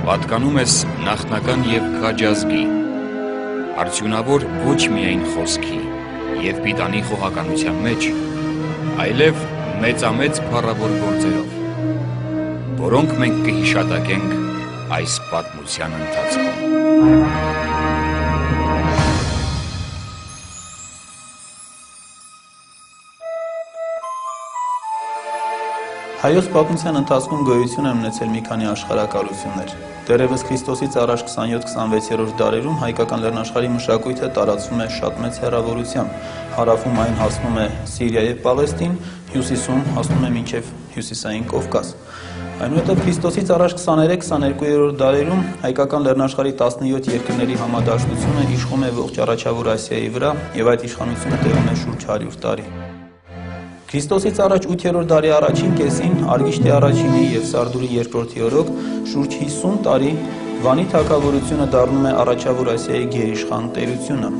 Պատկանում ես նախնական և քաջազգի, արդյունավոր ոչ միայն խոսքի և պիտանի խոհականության մեջ, այլև մեծամեծ փառավոր գործերով, որոնք մենք կհիշատակենք այս պատմության ընթացքում։ Հայոց պատմության ընթացքում գոյություն են ունեցել մի քանի աշխարհակալություններ։ Դեռևս Քրիստոսից առաջ 27-26-րդ դարերում հայկական լեռնաշխարհի մշակույթը տարածվում է շատ մեծ հեռավորությամբ։ Հարավում այն հասնում է Սիրիա և Պալեստին, հյուսիսում հասնում է մինչև Հյուսիսային Կովկաս։ Այնուհետև Քրիստոսից առաջ 23-22-րդ դարերում հայկական լեռնաշխարհի 17 երկրների համադաշտությունը իշխում է ողջ առաջավոր Ասիայի վրա և այդ իշխանությունը տևում է շուրջ 100 տարի։ Քրիստոսից առաջ 8-րդ դարի առաջին կեսին Արգիշտի առաջինի և Սարդուրի երկրորդի օրոք շուրջ 50 տարի Վանի թագավորությունը դառնում է առաջավոր Ասիայի գերիշխան տերությունը,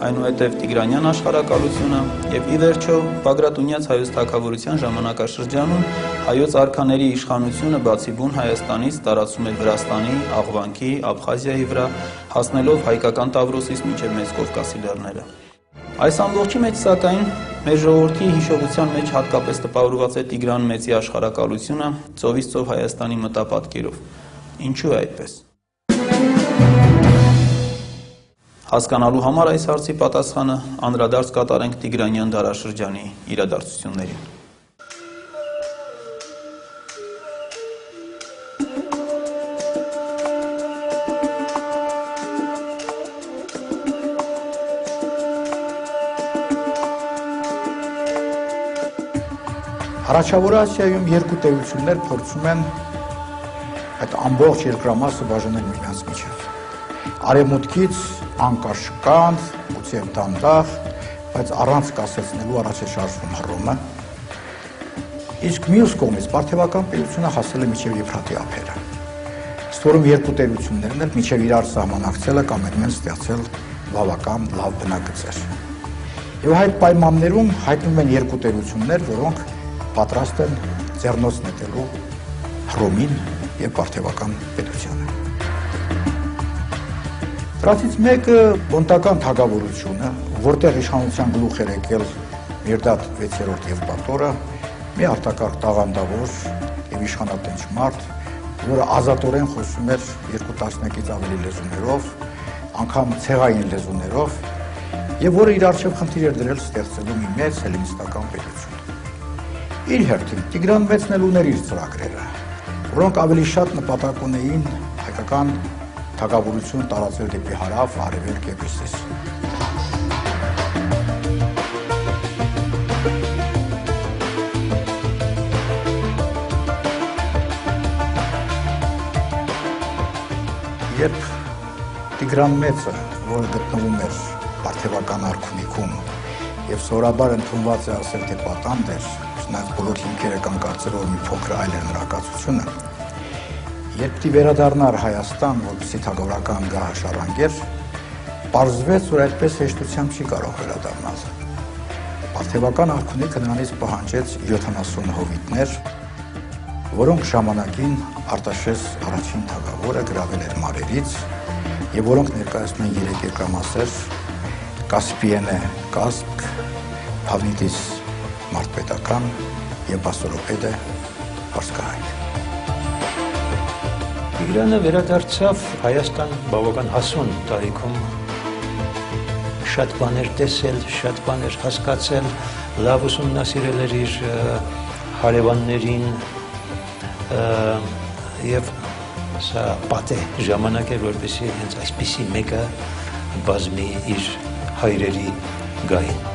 այնուհետև Տիգրանյան աշխարհակալությունը և ի վերջո Բագրատունյաց հայոց թագավորության ժամանակաշրջանում հայոց արքաների իշխանությունը բացի Բուն Հայաստանից տարածվում է Վրաստանի, Աղվանքի, Աբխազիայի վրա, հասնելով հայկական Տավրոսից մինչև Մեծ Կովկասի լեռները։ Այս ամբողջի մեջ սակայն մեր ժողովրդի հիշողության մեջ հատկապես տպավորված է Տիգրան Մեծի աշխարհակալությունը ծովից ծով Հայաստանի մտապատկերով։ Ինչու է այդպես։ Հասկանալու համար այս հարցի պատասխանը անդրադարձ կատարենք Տիգրանյան դարաշրջանի իրադարձություններին։ Առաջավոր Ասիայում երկու տերություններ փորձում են այդ ամբողջ երկրամասը բաժանել միմյանց միջև։ Արևմուտքից անկաշկանդ, գուցե դանդաղ, բայց առանց կասեցնելու առաջ է շարժվում Հռոմը։ Իսկ մյուս կողմից Պարթևական պետությունը հասել է մինչև Եփրատի ափերը։ Ստորում երկու տերություններն էլ մինչև իրար սահմանակցելը կամենում են ստեղծել բավական լավ բնակգծեր։ Եվ այդ պայմաններում հայտնվում են երկու տերություններ, որոնք պատրաստ են ձեռնոց նետելու Հռոմին և Պարթևական պետությանը։ Դրանցից մեկը Պոնտական թագավորությունը, որտեղ իշխանության գլուխ էր եկել Միրդադ 6-րդ Եվպատորը, մի արտակարգ տաղանդավոր և իշխանատենչ մարդ, որը ազատորեն խոսում էր 2 տասնյակից ավելի լեզուներով, անգամ ցեղային լեզուներով, և որը իր առջև խնդիր էր դրել ստեղծելու մի մեծ հելլենիստական պետություն։ Իր հերթին Տիգրան Մեծն էլ ուներ իր ծրագրերը, որոնք ավելի շատ նպատակ ունեին հայկական թագավորություն տարածել դեպի հարավ, արևելք և հյուսիս։ Երբ Տիգրան Մեծը, որը գտնվում էր Պարթևական արքունիքում և սովորաբար ընդունված է ասել, թե պատանդ էր, նաև բոլոր հիմքերը կան կարծել, որ մի փոքր այլ էր նրա կացությունը, երբ պիտի վերադառնար Հայաստան, որպեսզի թագավորական գահը շարժանգեր, պարզվեց, որ այդպես հեշտությամբ չի կարող վերադառնալ։ Պարթևական արքունիքը նրանից պահանջեց 70 հովիտներ, որոնք ժամանակին Արտաշես առաջին թագավորը գրավել էր մարերից և որոնք ներկայացնում են 3 երկրամասեր՝ Կասպիենե կասպ, Փավնիտիս մարդպետական և Բասորոպեդե պարսկահայք։ Տիգրանը վերադարձավ Հայաստան բավական հասուն տարիքում, շատ բաներ տեսել, շատ բաներ հասկացել, լավ ուսումնասիրել էր իր հարևաններին և սա պատե ժամանակ էր, որպեսզի հենց այսպիսի մեկը բազմի իր հայրերի գահին։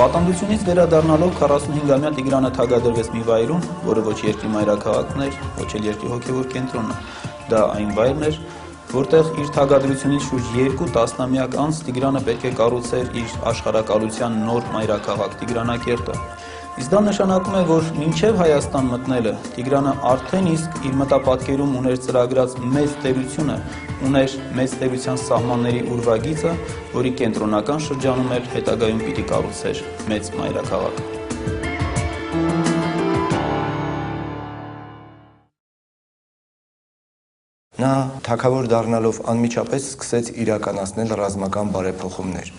Պատանդությունից վերադառնալով 45-ամյա Տիգրանը թագադրվեց մի վայրում, որը ոչ երկրի մայրաքաղաքն էր, ոչ էլ երկրի հոգևոր կենտրոնը։ Դա այն վայրն էր, որտեղ իր թագադրությունից շուրջ 2 տասնամյակ անց Տիգրանը պետք է կառուցեր իր աշխարհակալության նոր մայրաքաղաք Տիգրանակերտը։ Իսկ դա նշանակում է, որ մինչև Հայաստան մտնելը Տիգրանը արդեն իսկ իր մտապատկերում ուներ ծրագրած մեծ տերությունը, ուներ մեծ տերության սահմանների ուրվագիծը, որի կենտրոնական շրջանում էլ հետագայում պիտի կառուցեր մեծ մայրաքաղաք։ Նա թագավոր դառնալով անմիջապես սկսեց իրականացնել ռազմական բարեփոխումներ,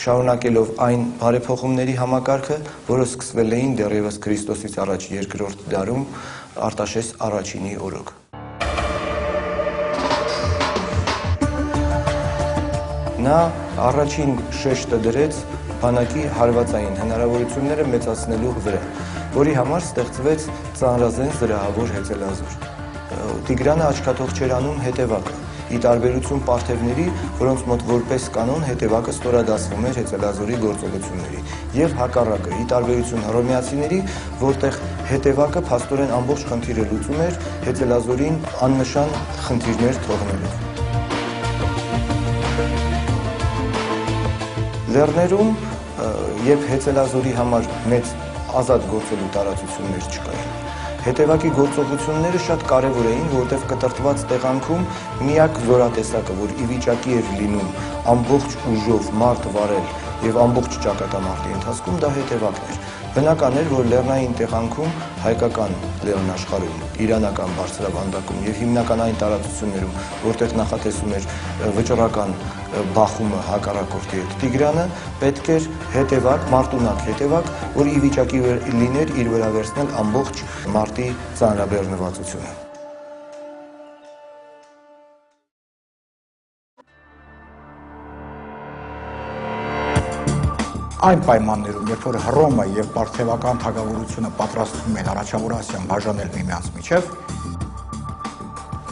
շարունակելով այն բարեփոխումների համակարգը, որը սկսվել էին դեռևս Քրիստոսից առաջ երկրորդ դարում Արտաշես առաջինի օրոք։ Նա առաջին շեշտը դրեց բանակի հարվածային հնարավորությունները մեծացնելու վրա, որի համար ստեղծվեց ծանրազեն զրահավոր հեծելազոր։ Տիգրանը աչքաթող չէր անում հետևակը, ի տարբերություն պարթևների, որոնց մոտ որպես կանոն հետևակը ստորադասվում էր հեծելազորի գործողությունների, եւ հակառակը, ի տարբերություն հռոմեացիների, որտեղ հետևակը փաստորեն ամբողջ խնդիրը լուծում էր հեծելազորին աննշան խնդիրներ թողնելով։ Լեռներում եւ հեծելազորի համար մեծ ազատ գործելու տարածություններ չկային։ Հետևակի գործողությունները շատ կարևոր էին, որտեղ կտրտված տեղանքում միակ զորատեսակը, որ ի վիճակի էր լինում ամբողջ ուժով մարդ վարել եւ ամբողջ ճակատամարտի ընթացքում, դա հետևակն էր։ Բնական էր, որ լեռնային տեղանքում հայկական լեռնաշխարհում, իրանական բարձրավանդակում եւ հիմնական այն տարածություններում, որտեղ նախատեսում էր վճռական բախումը հակառակորդի հետ, Տիգրանը պետք էր հետևակ, մարտունակ հետևակ, որ ի վիճակի լիներ իր վրա վերցնել ամբողջ մարտի ծանրաբեռնվածությունը։ Այն պայմաններում, երբ որ Հռոմը եւ Պարթևական թագավորությունը պատրաստվում են Առաջավոր Ասիան բաժանել միմյանց միջև,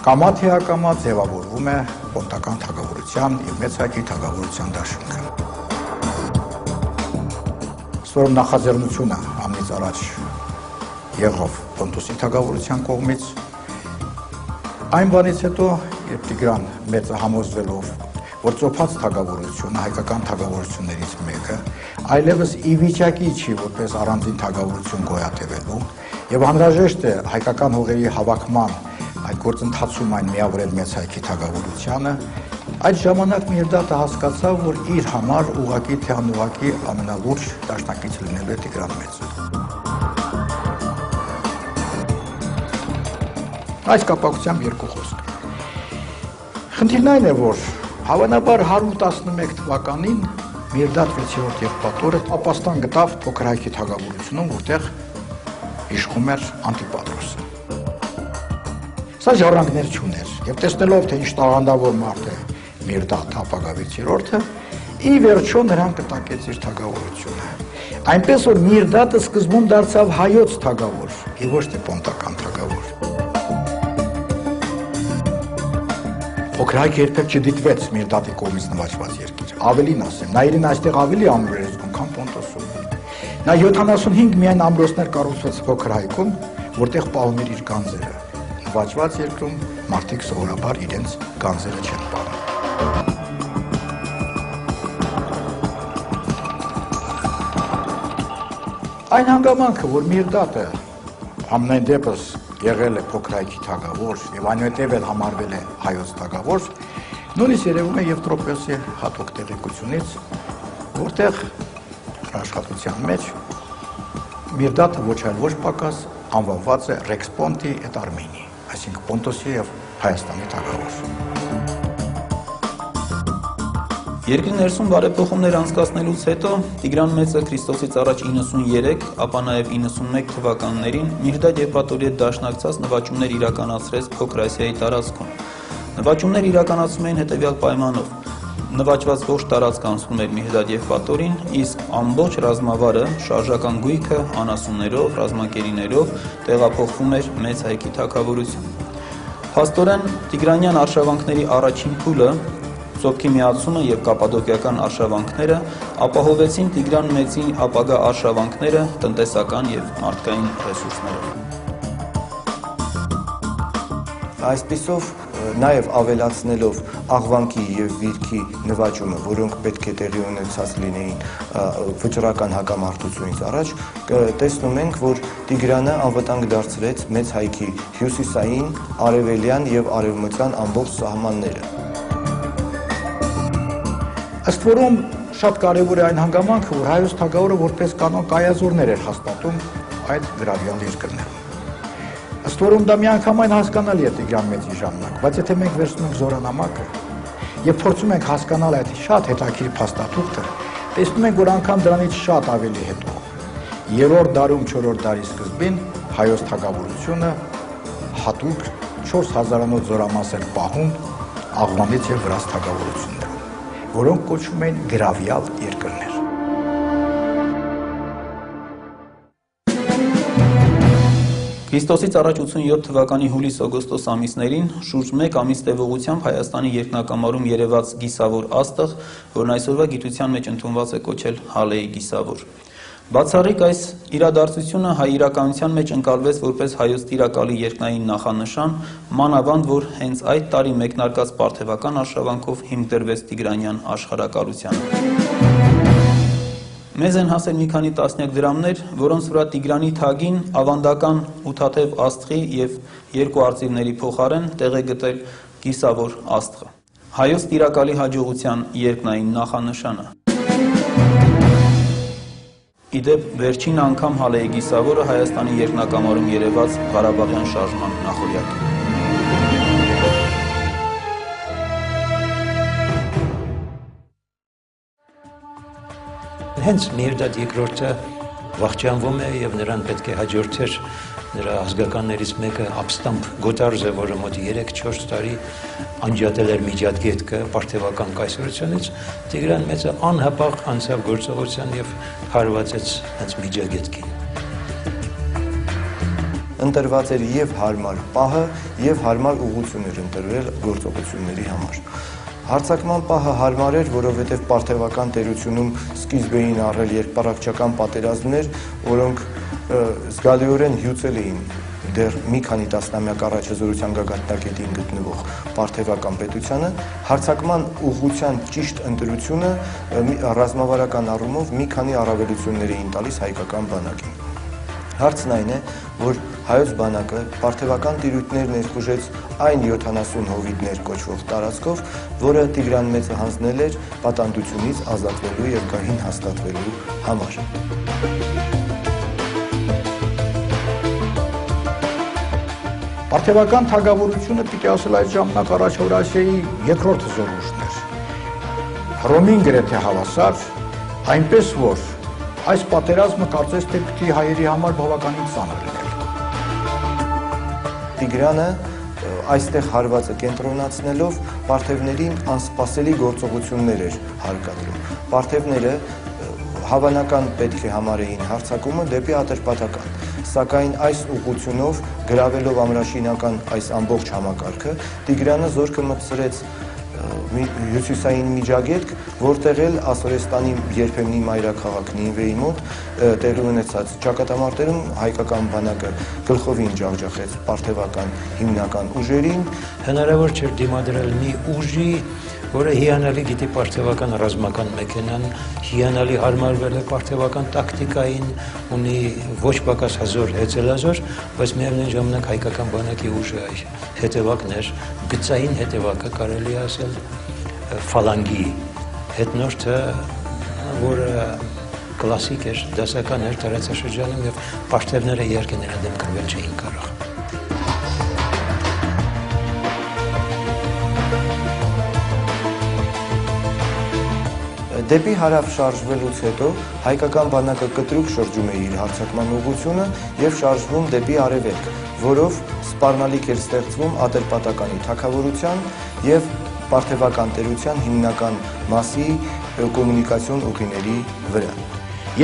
կամա թե ակամա ձևավորվում է Պոնտական թագավորության եւ Մեծ Հայքի թագավորության դաշինքը։ Ստորում նախաձեռնությունը ամենից առաջ եղավ Պոնտոսի թագավորության կողմից, այն բանից հետո, երբ Տիգրան մեծը համոզվելով, որ ծոփած թագավորությունը հայկական թագավորություններից մեկը այլևս ի վիճակի չի որպես առանձին թագավորություն գոյատևելու եւ անհրաժեշտ է հայկական հողերի հավաքման այդ գործընթացում այն միավորել Մեծ Հայքի թագավորությանը, այդ ժամանակ Միրդատը հասկացավ, որ իր համար ուղղակի թե անուղղակի ամենալուրջ դաշնակից լինելու է Տիգրան Մեծը։ Այս կապակցությամբ երկու խոսք։ Խնդիրն այն է, որ հավանաբար 111 թվականին Միրդատ 6-րդ եղբայրը ապաստան գտավ Փոքր Հայքի թագավորությունում, որտեղ իշխում էր Անտիպատրոսը։ Սա ժառանգներ չուներ, եւ տեսնելով, թե ինչ տաղանդավոր մարդ է Միրդատ ապագա 6-րդը, ի վերջո նրան կտակեց իր թագավորությունը։ Այնպես որ Միրդատը սկզբում դարձավ հայոց թագավոր, եւ ոչ թե պոնտական թագավոր։ Փոքր Հայքը երբեք չդիտվեց Միրդատի կողմից նվաճված երկիր։ Ավելին ասեմ, նա իրեն այստեղ ավելի ամուր էր զգում, քան Պոնտոսում։ Նա 75 միայն ամրոցներ կառուցեց Փոքր Հայքում, որտեղ պահում էր իր գանձերը։ Նվաճված երկրում մարդիկ սովորաբար իրենց գանձերը չեն պահում։ Այն հանգամանքը, որ Միրդատը ամեն դեպս եղել է Փոքր Հայքի թագավոր եւ այնուհետեւ էլ համարվել է հայոց թագավոր, նույնիսկ երևում է Եվտրոպիոսի հատուկ տեղեկությունից, որտեղ աշխատության մեջ Միրդատը ոչ այլ ոչ պակաս անվանված է Rex Ponti et Armeni, այսինքն Պոնտոսի եւ Հայաստանի թագավոր։ Երկրի ներսում բարեփոխումներ անցկացնելուց հետո Տիգրան Մեծը Քրիստոսից առաջ 93, ապա նաև 91 թվականներին Միրդատ Եվպատորի հետ դաշնակցած նվաճումներ իրականացրեց Փոքր Ասիայի տարածքում։ Նվաճումներ իրականացում էին հետևյալ պայմանով. նվաճված ողջ տարածքը անցնում էր Միրդատ Եվպատորին, իսկ ամբողջ ռազմավարը, շարժական գույքը, անասուններով, ռազմակերիներով տեղափոխվում էր Մեծ Հայքի թագավորություն։ Փաստորեն Տիգրանյան արշավանքների առաջին փուլը Սոփքի միացումը եւ կապադոկիական արշավանքները ապահովեցին Տիգրան Մեծի ապագա արշավանքները տնտեսական եւ մարդկային ռեսուրսներով։ Այսպիսով նաև ավելացնելով աղվանքի եւ վիրքի նվաճումը, որոնք պետք է տեղի ունեցած լինեին վճռական հակամարտությունից առաջ, տեսնում ենք, որ Տիգրանը անվտանգ դարձրեց մեծ հայքի հյուսիսային, արևելյան եւ արևմտյան ամբողջ սահմանները։ Ըստ որում շատ կարևոր է այն հանգամանքը, որ հայոց թագավորը որպես կանոն կայազորներ էր հաստատում այդ գրավյալ երկրներում։ Ըստ որում դա միանգամայն հասկանալի է Տիգրան մեծի ժամանակ, բայց եթե մենք վերցնում ենք զորանամակը եւ փորձում ենք հասկանալ այդ շատ հետաքրքիր փաստաթուղթը, տեսնում ենք, որ անգամ դրանից շատ ավելի հետո 3-րդ դարում, 4-րդ դարի սկզբին հայոց թագավորությունը հատուկ 4000-անոց զորամաս էր պահում Աղվանից եւ Վրաց թագավորություններում, որոնք կոչվում են գրավյալ երկրներ։ Քրիստոսից առաջ 87 թվականի հուլիս-օգոստոս ամիսներին շուրջ 1 ամիս տևողությամբ Հայաստանի երկնակամարում երևաց գիսավոր աստղ, որն այսօրվա գիտության մեջ ընդունված է կոչել Հալեի գիսավոր։ Բացառիկ այս իրադարձությունը հայ իրականության մեջ ընկալվեց որպես հայոց տիրակալի երկնային նախանշան, մանավանդ որ հենց այդ տարի մեկնարկած պարթևական արշավանքով հիմք դրվեց Տիգրանյան աշխարհակալությանը։ Մեզ են հասել մի քանի տասնյակ դրամներ, որոնց վրա Տիգրանի թագին ավանդական ութաթև աստղի եւ երկու արծիվների փոխարեն տեղ է գտել գիսավոր աստղը, հայոց տիրակալի հաջողության երկնային նախանշանը։ Իդեպ վերջին անգամ Հալեի գիսավորը Հայաստանի երկնակամարում երևաց Ղարաբաղյան շարժման նախօրյակին։ Հենց Միրդադ երկրորդը վախճանվում է եւ նրան պետք է հաջորդեր նրա ազգականներից մեկը Ապստամբ Գոտարզը, որը մոտ 3-4 տարի անջատել էր Միջատգետքը պարթևական կայսրությունից, Տիգրան մեծը անհապաղ անցավ գործողության եւ հարվածեց հենց Միջագետքին։ Ընտրված էր եւ հարմար պահը եւ հարմար ուղղություններ ընտրվել գործողությունների համար։ Հարձակման պահը հարմար էր, որովհետև պարթևական տերությունում սկիզբ էին առել երկպառակտչական պատերազմներ, որոնք զգալիորեն հյուծել էին դեռ մի քանի տասնամյակ առաջ հզորության գագաթնակետին գտնվող պարթևական պետությանը, հարձակման ուղղության ճիշտ ընտրությունը ռազմավարական առումով մի քանի առավելություններ էին տալիս հայկական բանակին։ Հարցն այն է, որ հայոց բանակը պարթևական տիրույթներ ներխուժեց այն 70 հովիտներ կոչվող տարածքով, որը Տիգրան մեծը հանձնել էր պատանդությունից ազատվելու եւ գահին հաստատվելու համար։ Պարթևական թագավորությունը պիտի ասել այդ ժամանակ Առաջորասիայի երկրորդ զորուժն էր։ Հռոմին գրեթե հավասար, այնպես որ այս պատերազմը կարծես թե պիտի հայերի համար բավականին ծանր լիներ։ Տիգրանը այստեղ հարվածը կենտրոնացնելով պարթևներին անսպասելի գործողություններ էր հարկադրում։ Պարթևները հավանական պետք է համարեին հարձակումը դեպի Ատրպատական, սակայն այս ուղղությունով գրավելով ամրաշինական այս ամբողջ համակարգը, Տիգրանը զորքը մտցրեց հյուսիսային Միջագետք, որտեղ էլ Ասորեստանի երբեմնի մայրաքաղաք Նինվեի մոտ տեղի ունեցած ճակատամարտերում հայկական բանակը գլխովին ջախջախեց պարթևական հիմնական ուժերին։ Հնարավոր չէր դիմադրել մի ուժի, որը հիանալի գիտի պարթևական ռազմական մեքենան, հիանալի հարմարվել է պարթևական տակտիկային, ունի ոչ պակաս հզոր հեծելազոր, բայց միևնույն ժամանակ հայկական բանակի ուժը հետևակն էր, գծային հետևակը կարելի ասել ֆալանգի հետնորդը, որը կլասիկ էր, դասական էր տարածաշրջանում եւ պարթևները իհարկե նրա դեմ կրվել չէին կարող։ Դեպի հարավ շարժվելուց հետո հայկական բանակը կտրուկ շրջում է իր հարձակման ուղղությունը եւ շարժվում դեպի արևելք, որով սպառնալիք էր ստեղծվում Ատրպատականի թագավորության եւ պարթևական տերության հիմնական մասի կոմունիկացիոն ուղիների վրա։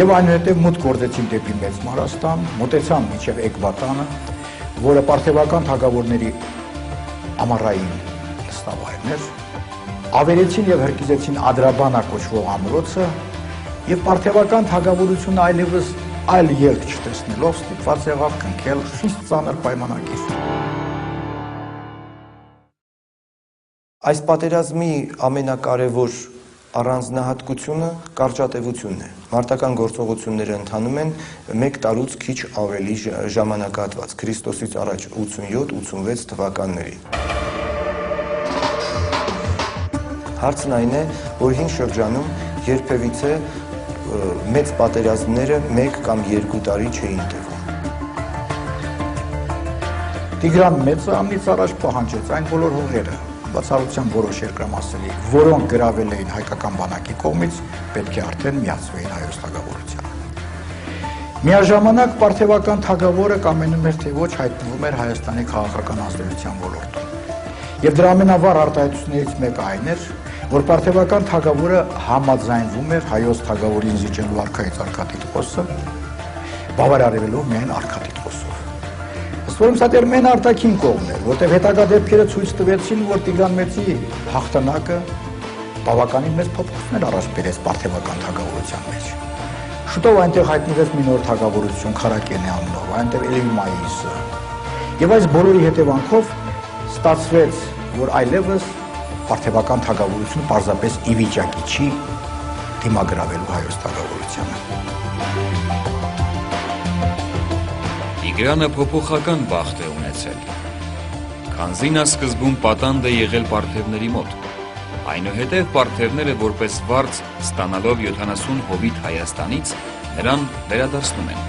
Եվ այնուհետև մուտք գործեցին դեպի Մեծ Մարաստան, մոտեցան մինչև Էկբատանը, որը պարթևական թագավորների ամառային նստավայրն էր, ավերեցին եւ հրկիզեցին Ադրաբանա կոչվող ամրոցը եւ պարթևական թագավորությունը այլևս այլ ելք չտեսնելով ստիպված եղավ կնքել խիստ ծանր պայմանագիր։ Այս պատերազմի ամենակարևոր առանձնահատկությունը կարճատևությունն է։ Մարտական գործողությունները ընթանում են 1 տարուց քիչ ավելի ժամանակահատված, Քրիստոսից առաջ 87-86 թվականներին։ Հարցն այն է, որ հին շրջանում երբևիցե մեծ պատերազմները 1 կամ 2 տարի չէին տևում։ Տիգրան Մեծը ամնից առաջ պահանջեց այն բոլոր հողերը, բացառությամբ որոշ երկրամասերի, որոնք գրավել էին հայկական բանակի կողմից, պետք է արդեն միացվեին Հայոց թագավորությանը։ Միաժամանակ պարթևական թագավորը կամենում էր թե ոչ հայտնվում էր Հայաստանի քաղաքական ազդեցության ոլորտում։ Եվ դրա ամենավառ արտահայտություններից մեկը այն էր, որ պարթևական թագավորը համաձայնվում էր Հայոց թագավորին զիջելու արքայից արքատիտղոսը, բավարարվելով միայն արքատիտղոսով։ Ըստ որում սա դեռ մեն արտաքին կողմն էր, որտեղ հետագա դեպքերը ցույց տվեցին, որ Տիգրան Մեծի հաղթանակը բավականին մեծ փոփոխություններ առաջ բերեց պարթևական թագավորության մեջ։ Շուտով այնտեղ հայտնվեց մի նոր թագավորություն Խարակենի անունով, այնտեղ Էլևիմայիսը։ Եվ այս բոլորի հետևանքով ստացվեց, որ այլևս պարթևական թագավորությունը պարզապես ի վիճակի չի դիմագրավելու Հայոց թագավորությանը։ Տիգրանը փոփոխական բախտ է ունեցել, քանզի նա սկզբում պատանդ է եղել պարթևների մոտ, այնուհետև պարթևները որպես վարձ ստանալով 70 հովիտ Հայաստանից նրան վերադարձնում են։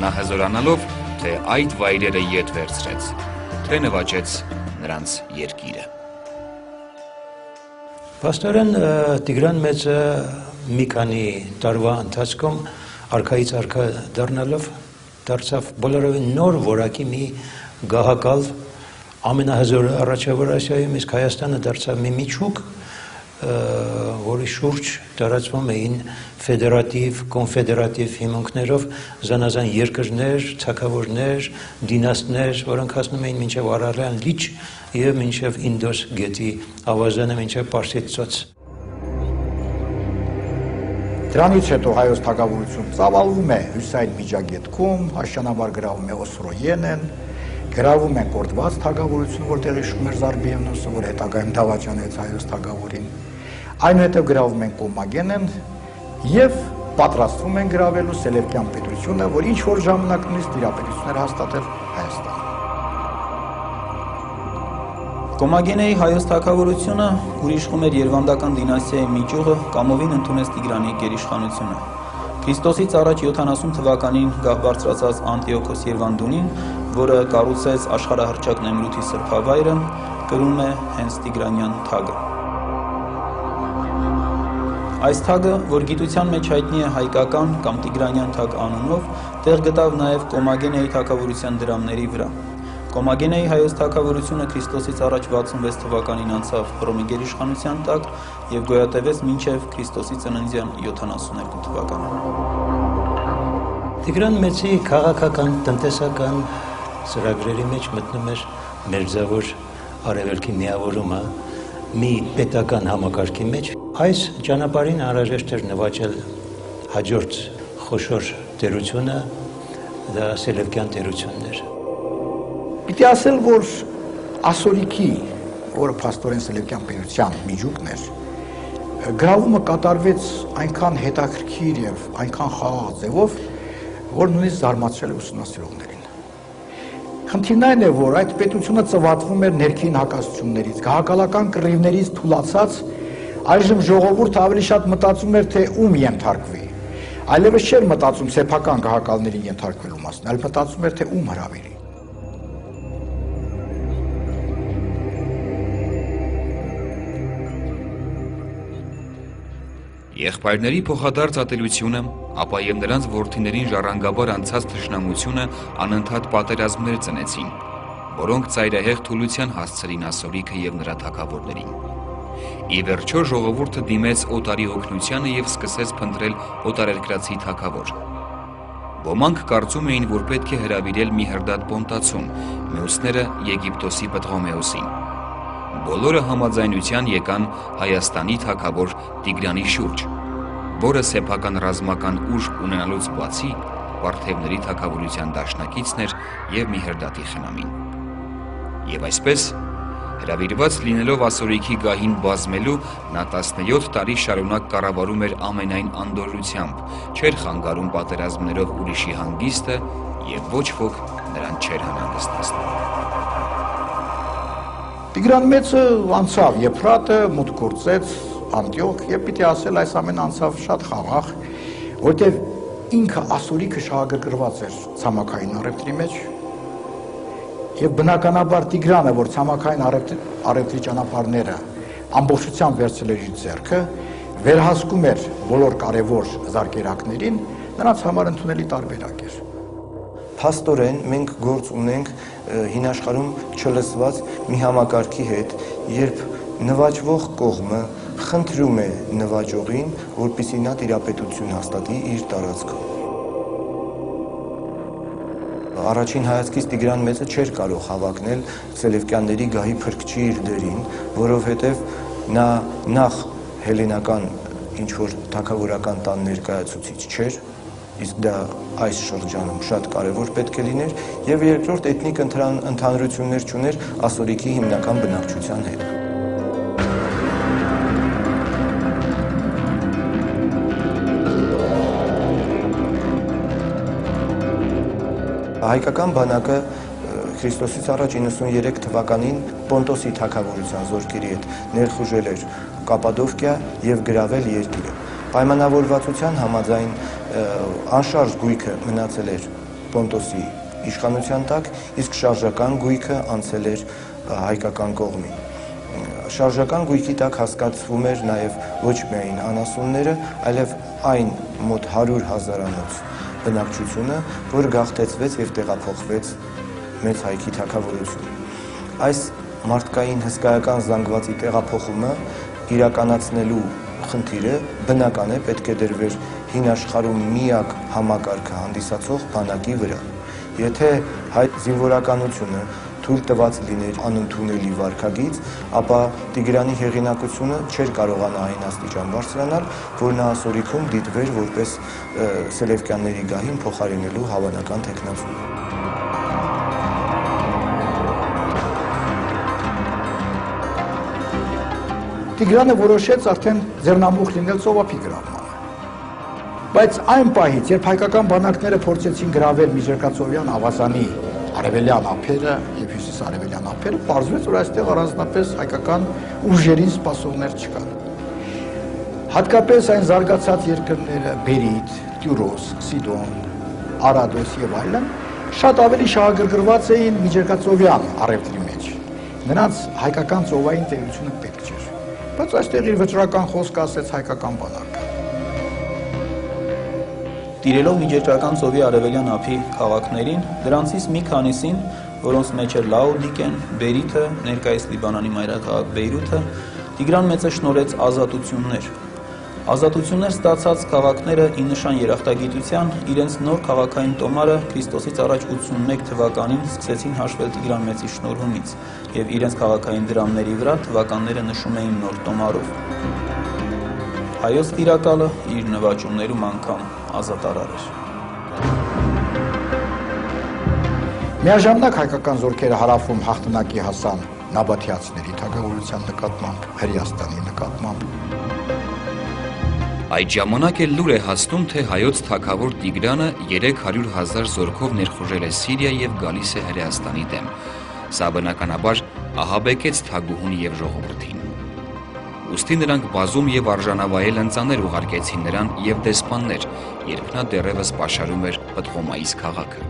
Նա հզորանալով, թե այդ վայրերը ետ վերցրեց, թե նվաճեց նրանց երկիրը։ Փաստորեն Տիգրան Մեծը մի քանի տարվա ընթացքում արքայից արքա դառնալով դարձավ բոլորովին նոր որակի մի գահակալ ամենահզոր առաջավոր Ասիայում, իսկ Հայաստանը դարձավ մի միջուկ, որի շուրջ տարածվում էին ֆեդերատիվ, կոնֆեդերատիվ հիմունքներով զանազան երկրներ, թագավորներ, դինաստներ, որոնք հասնում էին մինչև Արարատյան լիճ եւ մինչև Ինդոս գետի ավազանը, մինչև Պարսից ծոց։ Դրանից հետո Հայոց թագավորություն ծավալվում է հյուսային Միջագետքում, աշնանաբար գրավում է Օսրոյենեն, գրավում են Կորդված թագավորությունը, որտեղ իշխում էր Զարբիևնոսը, որ հետագայում դավաճանեց Հայոց թագավորին, այնուհետև գրավում են Կոմագենեն եւ պատրաստվում են գրավելու Սելևկյան պետությունը, որ ինչ որ ժամանակ նույնիսկ դիրապետություններ հաստատել Հայաստանում։ Կոմագենեի Հայոց թագավորությունը, ուր իշխում էր Երվանդական դինաստիայի միջուկը, կամովին ընդունեց Տիգրանի գերիշխանությունը։ Քրիստոսից առաջ 70 թվականին գահ բարձրացած Անտիոքոս Երվանդունին, որը կառուցեց աշխարհահռչակ Նեմրութի սրբավայրը, կրում է հենց Տիգրանյան թագը։ Այս թագը, որ գիտության մեջ հայտնի է հայկական կամ Տիգրանյան թագ անունով, տեղ գտավ նաև Կոմագենեի թագավորության դրամների վրա։ Կոմագենեի Հայոց թագավորությունը Քրիստոսից առաջ 66 թվականին անցավ Հռոմի գերիշխանության տակ եւ գոյատևեց մինչեւ Քրիստոսի ծննդյան 72 թվականը։ Տիգրան Մեծի քաղաքական, տնտեսական ծրագրերի մեջ մտնում էր մերձավոր արևելքի միավորումը մի պետական համակարգի մեջ։ Այս ճանապարհին անհրաժեշտ էր նվաճել հաջորդ խոշոր տերությունը, դա Սելևկյան տերությունն էր։ Պիտի ասել, որ ասորիքի, որը փաստորեն Սելևկյան պետության միջուկն էր, գրավումը կատարվեց այնքան հետաքրքիր եւ այնքան խաղաղ ձևով, որ նույնիսկ զարմացրել է ուսումնասիրողներին։ Խնդիրն այն է, որ այդ պետությունը ծվատվում էր ներքին հակասություններից, քաղաքական կռիվներից թուլացած, այժմ ժողովուրդը ավելի շատ մտածում էր, թե ում ենթարկվի։ Այլևս չէր մտածում սեփական քաղաքալներին ենթարկվելու մասին, այլ մտածում էր, թե ում հրավիրի։ Եղբայրների փոխադարձ ատելությունը, ապա եւ նրանց որդիներին ժառանգաբար անցած թշնամությունը անընդհատ պատերազմներ ծնեցին, որոնք ծայրահեղ թուլության հասցրին ասորիքը եւ նրա թագավորներին։ Ի վերջո ժողովուրդը դիմեց օտարի օգնությանը եւ սկսեց փնտրել օտարերկրացի թագավոր։ Ոմանք կարծում էին, որ պետք է հրավիրել Միհրդադ Պոնտացուն, մյուսները Եգիպտոսի Պտղոմեոսին։ Բոլորը համաձայնության եկան Հայաստանի թագավոր Տիգրանի շուրջ, որը սեփական ռազմական ուժ ունենալուց բացի Պարթևների թագավորության դաշնակիցն էր եւ Միհրդատի խնամին։ Եվ այսպես Հրավիրված լինելով ասորիքի գահին բազմելու, նա 17 տարի շարունակ կառավարում էր ամենայն անդորրությամբ, չէր խանգարում պատերազմներով ուրիշի հանգիստը եւ ոչ ոք նրան չէր հանգստացնում։ Տիգրան Մեծը անցավ Եփրատը, մուտք գործեց Անտիոխ եւ պիտի ասել այս ամեն անցավ շատ խաղաղ, որտեղ ինքը ասորիքը շահագրգռված էր ցամաքային առևտրի մեջ եւ բնականաբար Տիգրանը, որ ցամաքային առևտրի ճանապարհները ամբողջությամբ վերցել էր իր ձեռքը, վերահսկում էր բոլոր կարևոր զարկերակներին, նրանց համար ընդունելի տարբերակ էր։ Փաստորեն մենք գործ ունենք հին աշխարհում չլսված մի համակարգի հետ, երբ նվաճվող կողմը խնդրում է նվաճողին, որպեսզի նա տիրապետություն հաստատի իր տարածքում։ Առաջին հայացքից Տիգրան Մեծը չէր կարող հավակնել Սելևկյանների գահի փրկչի իր դերին, որովհետև նա նախ հելենական ինչ-որ թագավորական տան ներկայացուցիչ չէր, իսկ դա այս շրջանում շատ կարևոր պետք է լիներ, եւ երկրորդ էթնիկ ընդհանրություններ չուներ ասորիքի հիմնական բնակչության հետ։ Հայկական բանակը Քրիստոսից առաջ 93 թվականին Պոնտոսի թագավորության զորքերի հետ ներխուժել էր Կապադովկիա եւ գրավել երկիրը։ Պայմանավորվածության համաձայն անշարժ գույքը մնացել էր Պոնտոսի իշխանության տակ, իսկ շարժական գույքը անցել էր հայկական կողմին։ Շարժական գույքի տակ հասկացվում էր նաեւ ոչ միայն անասունները, այլև այն մոտ 100,000-անոց բնակչությունը, որ գաղթեցվեց եւ տեղափոխվեց մեծ հայքի թագավորություն։ Այս մարդկային հսկայական զանգվածի տեղափոխումը իրականացնելու խնդիրը բնական է պետք է դրվեր հին աշխարհում միակ համակարգը հանդիսացող բանակի վրա։ Եթե հայ զինվորականությունը թույլ տված լիներ անընդունելի վարքագիծ, ապա Տիգրանի հեղինակությունը չէր կարողանա այն աստիճան բարձրանալ, որ նա ասորիքում դիտվեր որպես Սելևկյանների գահին փոխարինելու հավանական թեկնածու։ Տիգրանը որոշեց արդեն ձեռնամուխ լինել ծովափի գրավմանը։ Բայց այն պահից, երբ հայկական բանակները փորձեցին գրավել Միջերկացովյան ավազանի արևելյան ափերը եւ հյուսիսարևելյան ափերը, պարզվեց, որ այստեղ առանձնապես հայկական ուժերին սպասողներ չկան։ Հատկապես այն զարգացած երկրները Բերիտ, Տյուրոս, Սիդոն, Արադոս եւ այլն շատ ավելի շահագրգռված էին Միջերկացովյան առևտրի մեջ։ Նրանց հայկական ծովային տերությունը պետք չէր։ Բայց այստեղ իր վճռական խոսքը ասեց հայկական բանակը։ Տիրելով Միջերկրական ծովի արևելյան ափի քաղաքներին, դրանցից մի քանիսին, որոնց մեջ էր Լաոդիկեն, Բերիթը, ներկայիս Լիբանանի մայրաքաղաք Բեյրութը, Տիգրան Մեծը շնորհեց ազատություններ։ Ազատություններ ստացած քաղաքները ի նշան երախտագիտության իրենց նոր քաղաքային տոմարը Քրիստոսից առաջ 81 թվականին սկսեցին հաշվել Տիգրան Մեծի շնորհումից եւ իրենց քաղաքային դրամների վրա թվականները նշում էին նոր տոմարով։ Հայոց տիրակալը իր նվաճումներում անգամ ազատարար էր։ Միաժամանակ հայկական զորքերը հարավում հաղթանակի հասան նաբաթեացիների թագավորության նկատմամբ, Հրեաստանի նկատմամբ։ Այդ ժամանակ էլ լուր է հասնում, թե հայոց թագավոր Տիգրանը 300,000 զորքով ներխուժել է Սիրիա եւ գալիս է Հրեաստանի դեմ։ Սա բնականաբար ահաբեկեց թագուհուն եւ ժողովրդին։ Ուստի նրանք բազում եւ արժանավայել ընծաներ ուղարկեցին նրան եւ դեսպաններ, երբ նա դեռևս պաշարում էր Պտղոմայիս քաղաքը։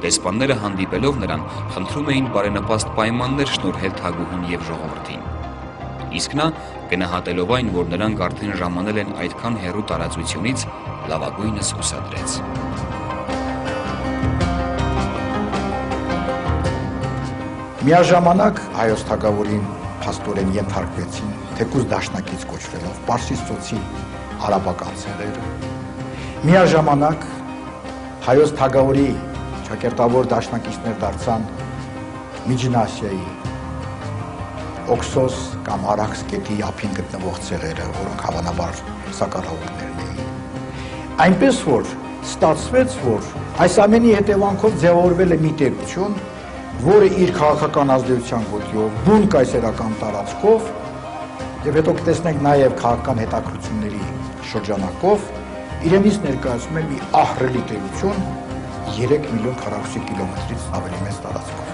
Դեսպանները հանդիպելով նրան խնդրում էին բարենպաստ պայմաններ շնորհել թագուհուն եւ ժողովրդին։ Իսկ նա, գնահատելով այն, որ նրանք արդեն ժամանել են այդքան հեռու տարածությունից, լավագույնս հուսադրեց։ Միաժամանակ հայոց թագավորին փաստորեն ենթարկվեցին, թեկուզ դաշնակից կոչվելով Պարսից ծոցի արաբական ցեղերը։ Միաժամանակ հայոց թագավորի ճակերտավոր դաշնակիցներ դարձան Միջին Ասիայի Օքսոս կամ Արաքս գետի ափին գտնվող ցեղերը, որոնք հավանաբար սակարաուկներն էին։ Այնպես որ ստացվեց, որ այս ամենի հետևանքով ձևավորվել է մի տերություն, որը իր քաղաքական ազդեցության գոտիով, բուն կայսերական տարածքով եւ հետո կտեսնենք նաեւ քաղաքական հետաքրությունների շրջանակով իրենից ներկայացնում է մի ահռելի տերություն 3 միլիոն քառակուսի կիլոմետրից ավելի մեծ տարածքով։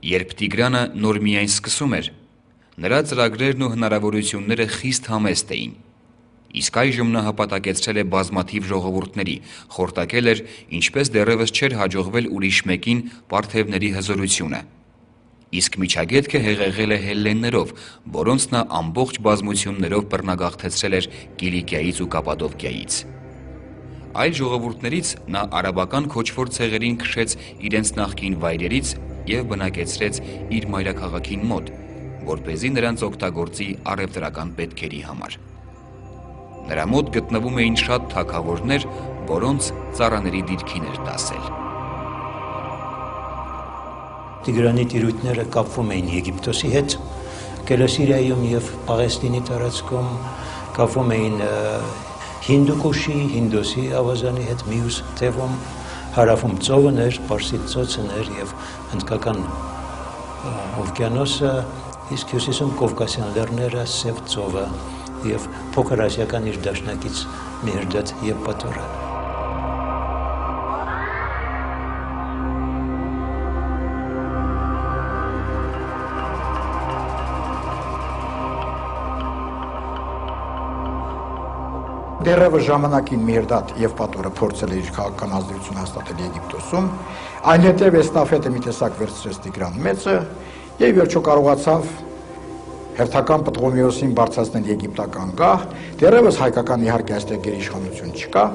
Երբ Տիգրանը նոր միայն սկսում էր, նրա ծրագրերն ու հնարավորությունները խիստ համեստ էին։ Իսկ այժմ նա հապատակեցրել է բազմաթիվ ժողովուրդների, խորտակել էր, ինչպես դեռևս չէր հաջողվել ուրիշ մեկին պարթևների հզորությունը։ Իսկ միջագետքը հեղեղել է հելլեններով, որոնց նա ամբողջ բազմություններով բռնագաղթեցրել էր Կիլիկիայից ու Կապադովկիայից։ Այլ ժողովուրդներից նա արաբական քոչվոր ցեղերին քշեց իրենց նախկին վայրերից և բնակեցրեց իր մայրաքաղաքին մոտ, որպեսզի նրանց օգտագործի առևտրական պետքերի համար։ Նրա մոտ գտնվում էին շատ թագավորներ, որոնց ծառաների դիրքին էր դասել։ Տիգրանի տիրույթները կապվում էին Եգիպտոսի հետ, Կելոսիրիայում և Պաղեստինի տարածքում, կապվում էին Հինդուկուշի, Հինդոսի ավազանի հետ, մյուս թևում, հարավում ծովն էր, Պարսից ծոցն էր և Հնդկական օվկիանոսը, իսկ հյուսիսում Կովկասյան լեռները, Սև ծովը և փոքր ասիական իր դաշնակից Մեհրդադ Եվպատորը։ Դեռևս ժամանակին Մեհրդադ Եվպատորը փորձել է իր քաղաքական ազդեցությունը հաստատել Եգիպտոսում, այնուհետև էստաֆետը մի տեսակ վերցրեց Տիգրան Մեծը եւ վերջո կարողացավ հերթական Պտղոմեոսին բարձրացնել եգիպտական գահ, դեռևս հայկական իհարկե այստեղ գերիշխանություն չկա,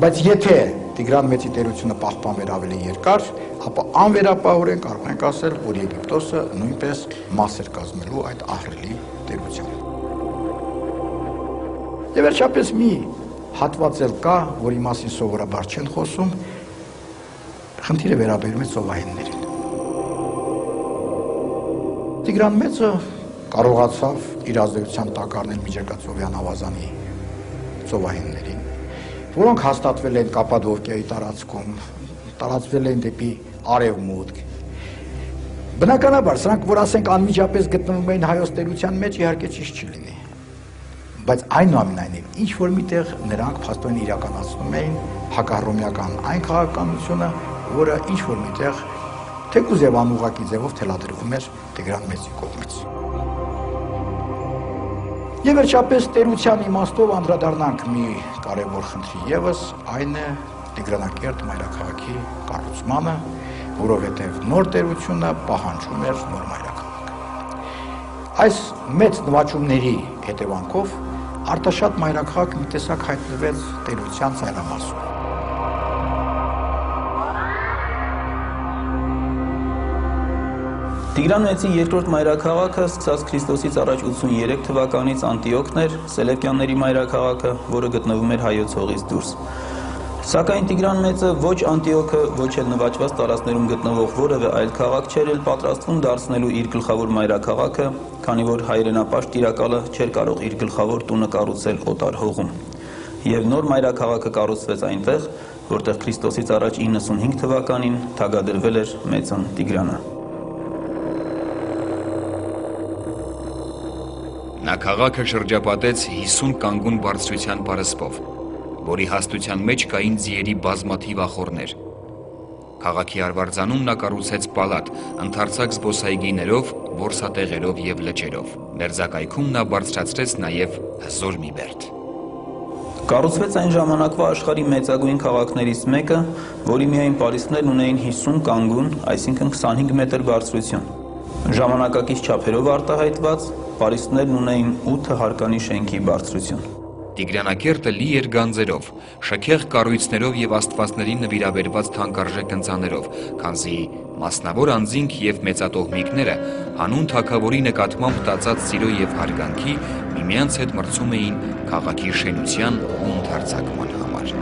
բայց եթե Տիգրան Մեծի տերությունը պահպանվեր ավելի երկար, ապա անվերապահորեն կարող ենք ասել, որ Եգիպտոսը նույնպես մաս էր կազմելու այդ ահռելի տերության։ Եվ վերջապես մի հատված էլ կա, որի մասին սովորաբար չեն խոսում, խնդիրը վերաբերում է ծովահեններին։ Տիգրան Մեծը կարողացավ իր ազդեցության տակ առնել Միջերկածովյան ավազանի ծովահեններին, որոնք հաստատվել են Կապադովկիայի տարածքում, տարածվել են դեպի արևմուտք։ Բնականաբար, սրանք, որ ասենք անմիջապես գտնվում էին հայոց տերության մեջ, իհարկե ճիշտ չի լինի։ Բայց այնուամենայնիվ, ինչ որ միտեղ նրանք փաստորեն իրականացնում էին հակահռոմեական այն քաղաքականությունը, որը ինչ որ միտեղ թեկուզ եւ անուղղակի ձևով թելադրվում էր Տիգրան Մեծի կողմից։ Եվ վերջապես տերության իմաստով անդրադառնանք մի կարևոր խնդրի եւս, այն է Տիգրանակերտ մայրաքաղաքի կառուցմանը, որովհետեւ նոր տերությունը պահանջում էր նոր մայրաքաղաք։ Այս մեծ նվաճումների հետևանքով Արտաշատ մայրաքաղաքը մի տեսակ հայտնվեց տերության ծայրամասում։ Տիգրան Մեծի երկրորդ մայրաքաղաքը սկսած Քրիստոսից առաջ 83 թվականից Անտիոքն էր, Սելևկյանների մայրաքաղաքը, որը գտնվում էր Հայոց հողից դուրս։ Սակայն Տիգրան Մեծը ոչ Անտիոքը, ոչ էլ նվաճված տարածքներում գտնվող որևէ այլ քաղաք չէր էլ պատրաստվում դարձնելու իր գլխավոր մայրաքաղաքը, քանի որ հայրենապաշտ տիրակալը չէր կարող իր գլխավոր տունը կառուցել օտար հողում։ Եվ նոր մայրաքաղաքը կառուցվեց այնտեղ, որտեղ Քրիստոսից առաջ 95 թվականին թագադրվել էր Մեծն Տիգրանը։ Նա քաղաքը շրջապատեց 50 կանգուն բարձրության պարսպով, որի հաստության մեջ կային ձիերի բազմաթիվ ախոռներ։ Քաղաքի արվարձանում նա կառուցեց պալատ, ընդարձակ զբոսայգիներով, որսատեղերով և լճերով։ Մերձակայքում նա բարձրացրեց նաև հզոր մի բերդ։ Կառուցվեց այն ժամանակվա աշխարհի մեծագույն քաղաքներից մեկը, որի միայն պարիսպներն ունեին 50 կանգուն, այսինքն 25 մետր բարձրություն։ Ժամանակակից չափերով արտահայտված, պարիսպներն ունեին 8 հարկանի շենքի բարձրություն։ Տիգրանակերտը լի էր գանձերով, շքեղ կառույցներով և աստվածներին նվիրաբերված թանկարժեք ընծաներով, քանզի մասնավոր անձինք և մեծատոհմիկները հանուն թագավորի նկատմամբ տածած սիրո և հարգանքի միմյանց հետ մրցում էին քաղաքի շենության ու ընդարձակման համար։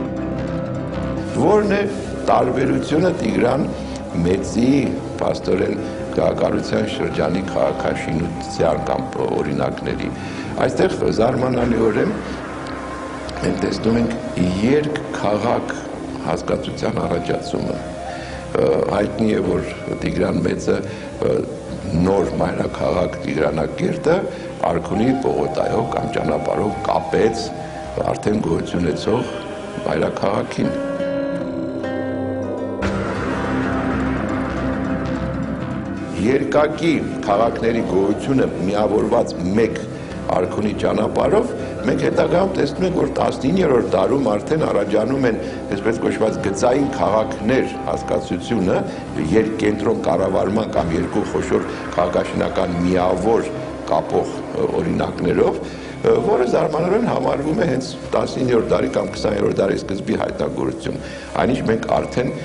Որն է տարբերությունը Տիգրան Մեծի փաստորեն քաղաքացիական շրջանի քաղաքաշինության կամ օրինակների։ Այստեղ զարմանալիորեն մենք տեսնում ենք երկ-քաղաք հասկացության առաջացումը։ Հայտնի է, որ Տիգրան Մեծը նոր մայրաքաղաք Տիգրանակերտը Արքունի պողոտայով կամ ճանապարհով կապեց արդեն գոյություն ունեցող մայրաքաղաքին։ Երկակի քաղաքների գոյությունը միավորված մեկ Արքունի ճանապարհով մենք հետագայում տեսնում ենք, որ 19-րդ դարում արդեն առաջանում են այսպես կոչված գծային քաղաքներ հասկացությունը երկկենտրոն կառավարման կամ երկու խոշոր քաղաքաշինական միավոր կապող օրինակներով, որը զարմանալիորեն համարվում է հենց 19-րդ դարի կամ 20-րդ դարի սկզբի հայտնագործություն։ Այնինչ մենք արդեն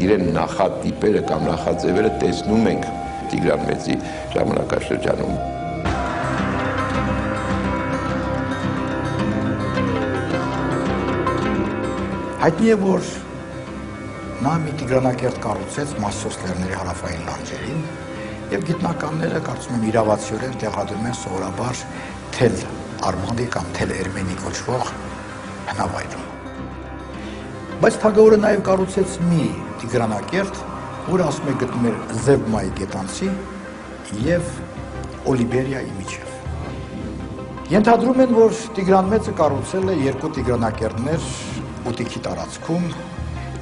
իրեն նախատիպերը կամ նախաձևերը տեսնում ենք Տիգրան Մեծի ժամանակաշրջանում։ Հայտնի է, որ նա մի Տիգրանակերտ կառուցեց Մասսոս լեռների հարավային լանջերին եւ գիտնականները կարծում եմ իրավացիորեն տեղադրում են սովորաբար Թել Արմանդի կամ Թել Էրմենի կոչվող հնավայրում։ Բայց թագավորը նաեւ կառուցեց մի Տիգրանակերտ, որը ասում է գտնում էր Զևմայի գետանցի եւ Օլիբերիայի միջև։ Ենթադրում են, որ Տիգրան Մեծը կառուցել է երկու Տիգրանակերտներ Ուտիքի տարածքում,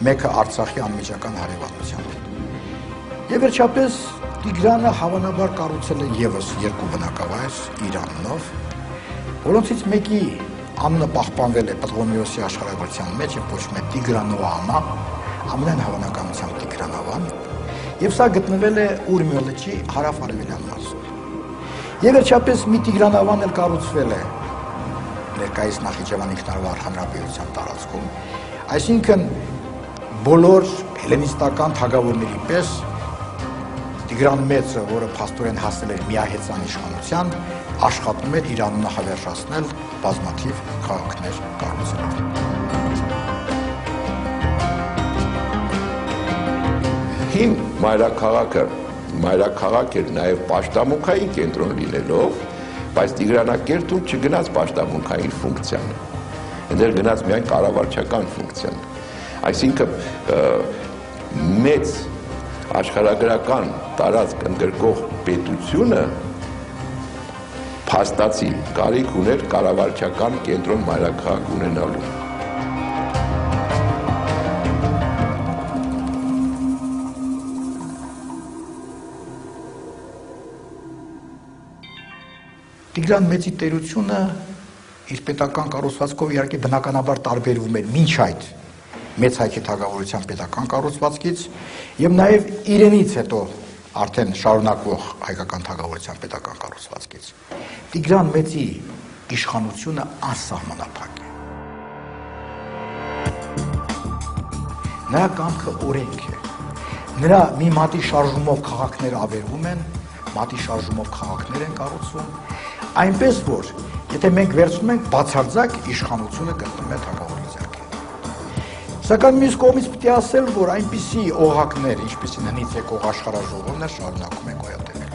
մեկը Արցախի անմիջական հարևանությամբ։ Եվ վերջապես Տիգրանը հավանաբար կառուցել է եւս երկու բնակավայր իր անունով, որոնցից մեկի անունը պահպանվել է Պտղոմեոսի աշխարհագրության մեջ եւ կոչվում է Տիգրանովանա, ամենայն հավանականությամբ Տիգրանավան, եւ սա գտնվել է Ուրմիո լճի հարավ-արևելյան մասում։ Եվ վերջապես մի Տիգրանավան էլ կառուցվել է ներկայիս Նախիջևան ինքնարար հանրապետության տարածքում, այսինքն բոլոր հելենիստական թագավորների պես Տիգրան Մեծը, որը փաստորեն հասել էր միահեծան իշխանության, աշխատում էր իր անունը հավերժացնել բազմաթիվ քաղաքներ կառուցելով։ Հին մայրաքաղաք էր նաև պաշտամունքային կենտրոն լինելով, բայց Տիգրանակերտում չգնաց պաշտամունքային ֆունկցիան, այնտեղ գնաց միայն կառավարչական ֆունկցիան։ Այսինքն մեծ աշխարհագրական տարածք ընդգրկող պետությունը փաստացի կարիք ուներ կառավարչական կենտրոն մայրաքաղաք ունենալու։ Տիգրան Մեծի տերությունը իր պետական կառուցվածքով իհարկե բնականաբար տարբերվում էր մինչ այդ մեծ հայքի թագավորության պետական կառուցվածքից եւ նաեւ իրենից հետո արդեն շարունակվող հայկական թագավորության պետական կառուցվածքից։ Տիգրան Մեծի իշխանությունը անսահմանափակ է։ Նրա կամքը օրենք է։ Նրա մի մատի շարժումով քաղաքներ ավերվում են, մատի շարժումով քաղաքներ են կառուցվում, այնպես որ եթե մենք վերցնում ենք բացարձակ իշխանությունը գտնում է թագավորի ձեռքին։ Սակայն մյուս կողմից պետք է ասել, որ այնպիսի օղակներ, ինչպիսին հնից եկող աշխարհաժողովներ շարունակում են գոյատևել։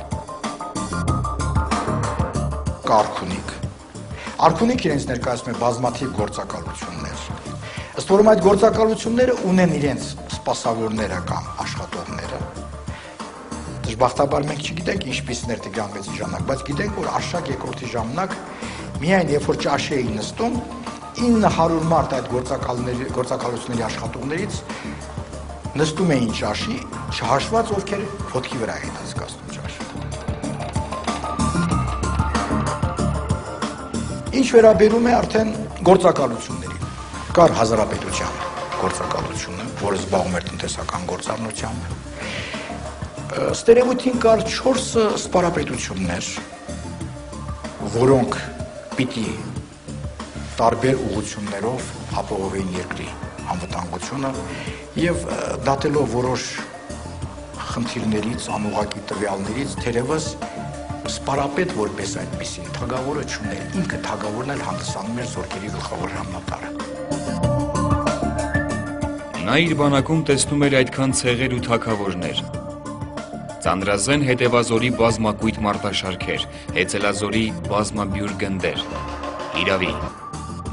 Արքունիք։ Արքունիք իրենց ներկայացնում է բազմաթիվ գործակալություններ։ Ըստ որում այդ գործակալությունները ունեն իրենց սպասավորները կամ աշխատողները։ Դժբախտաբար մենք չգիտենք ինչպիսին էր Տիգրան Մեծի ժամանակ, բայց գիտենք, որ Արշակ II-ի ժամանակ միայն երբ որ ճաշի էին նստում, 900 մարդ այդ գործակալությունների աշխատողներից նստում էին ճաշի, չհաշված ովքեր ոտքի վրա էին անցկացնում ճաշը։ Ինչ վերաբերում է արդեն գործակալություններին, կար հազարապետության գործակալությունը, որը զբաղվում էր տնտեսական գործառնությամբ, ստերևույթին կար 4 սպարապետություններ, որոնք պիտի տարբեր ուղղություններով ապահովեին երկրի անվտանգությունը եւ դատելով որոշ խնդիրներից, անուղղակի տվյալներից, թերևս սպարապետ որպես այդպեսին թագավորը չուներ, ինքը թագավորն էլ հանդիսանում էր զորքերի գլխավոր հրամանատարը։ Նա իր բանակում տեսնում էր այդքան ցեղեր ու թագավորներ։ Ծանրազեն հետևազորի բազմակույտ մարտաշարքեր, հեծելազորի բազմաբյուր գնդեր։ Իրավի,